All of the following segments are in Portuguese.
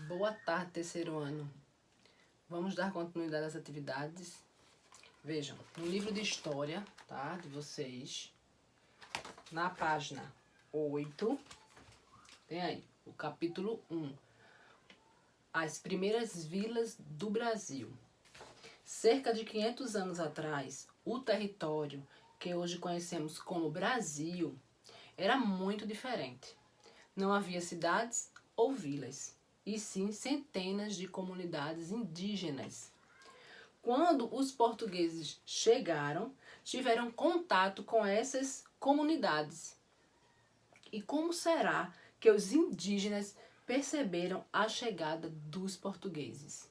Boa tarde, terceiro ano. Vamos dar continuidade às atividades. Vejam, no livro de história, tá, de vocês, na página 8, tem aí o capítulo 1. As primeiras vilas do Brasil. Cerca de 500 anos atrás, o território que hoje conhecemos como Brasil era muito diferente. Não havia cidades ou vilas, e sim centenas de comunidades indígenas. Quando os portugueses chegaram, tiveram contato com essas comunidades. E como será que os indígenas perceberam a chegada dos portugueses?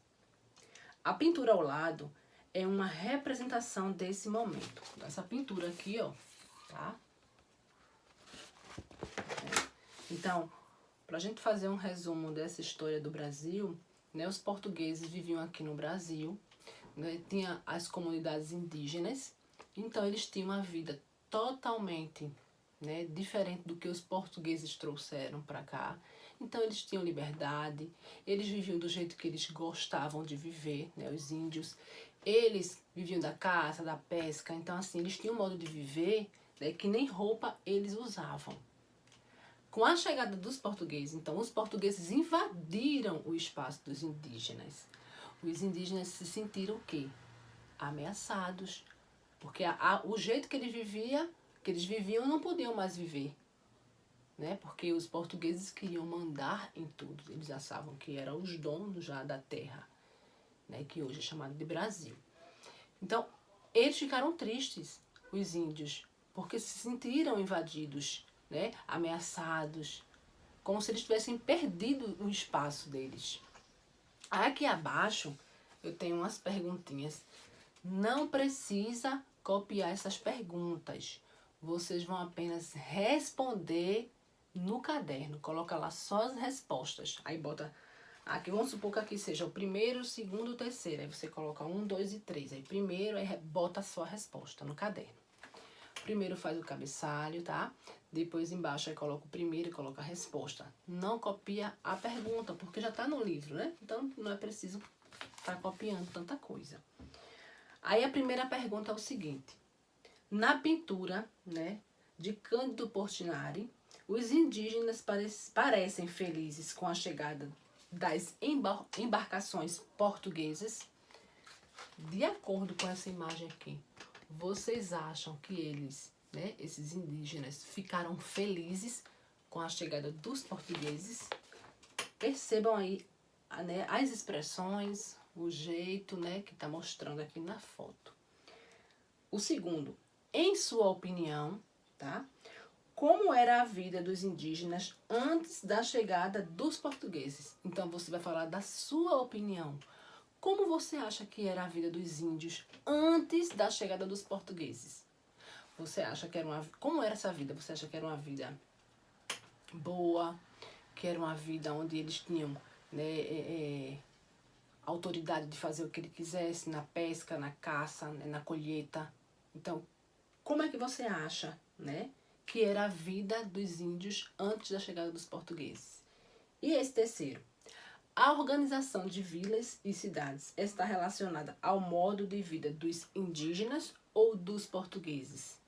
A pintura ao lado é uma representação desse momento. Essa pintura aqui, ó, tá? Então, para a gente fazer um resumo dessa história do Brasil, né, os portugueses viviam aqui no Brasil, né, tinha as comunidades indígenas, então eles tinham uma vida totalmente, né, diferente do que os portugueses trouxeram para cá. Então eles tinham liberdade, eles viviam do jeito que eles gostavam de viver, né, os índios. Eles viviam da caça, da pesca, então assim, eles tinham um modo de viver, né, que nem roupa eles usavam. Com a chegada dos portugueses, então, os portugueses invadiram o espaço dos indígenas. Os indígenas se sentiram o quê? Ameaçados. Porque o jeito que eles viviam, não podiam mais viver. Né? Porque os portugueses queriam mandar em tudo. Eles achavam que eram os donos já da terra, né? Que hoje é chamado de Brasil. Então, eles ficaram tristes, os índios, porque se sentiram invadidos, né, ameaçados, como se eles tivessem perdido o espaço deles. Aqui abaixo eu tenho umas perguntinhas. Não precisa copiar essas perguntas. Vocês vão apenas responder no caderno. Coloca lá só as respostas. Aí bota aqui, vamos supor que aqui seja o primeiro, o segundo, o terceiro. Aí você coloca 1, 2 e 3. Aí primeiro, aí bota só a resposta no caderno. Primeiro faz o cabeçalho, tá? Depois embaixo aí coloca o primeiro e coloca a resposta. Não copia a pergunta, porque já tá no livro, né? Então não é preciso estar copiando tanta coisa. Aí a primeira pergunta é o seguinte. Na pintura, né, de Cândido Portinari, os indígenas parecem felizes com a chegada das embarcações portuguesas. De acordo com essa imagem aqui, vocês acham que eles, né, esses indígenas, ficaram felizes com a chegada dos portugueses? Percebam aí, né, as expressões, o jeito, né, que está mostrando aqui na foto. O segundo, em sua opinião, tá? Como era a vida dos indígenas antes da chegada dos portugueses? Então você vai falar da sua opinião. Como você acha que era a vida dos índios antes da chegada dos portugueses? Você acha que era como era essa vida? Você acha que era uma vida boa? Que era uma vida onde eles tinham, né, autoridade de fazer o que ele quisesse na pesca, na caça, né, na colheita? Então, como é que você acha, né, que era a vida dos índios antes da chegada dos portugueses? E esse terceiro? A organização de vilas e cidades está relacionada ao modo de vida dos indígenas ou dos portugueses?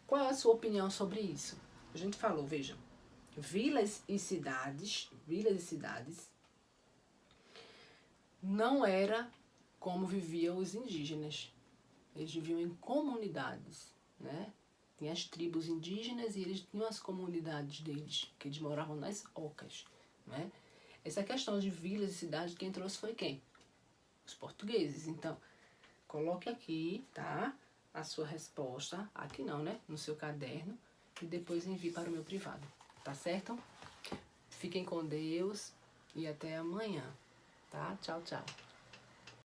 Qual é a sua opinião sobre isso? A gente falou, vejam, vilas e cidades não era como viviam os indígenas. Eles viviam em comunidades, né? Tinha as tribos indígenas e eles tinham as comunidades deles, que eles moravam nas ocas, né? Essa questão de vilas e cidades, quem trouxe foi quem? Os portugueses. Então, coloque aqui, tá? A sua resposta. Aqui não, né? No seu caderno. E depois envie para o meu privado. Tá certo? Fiquem com Deus e até amanhã. Tá? Tchau, tchau.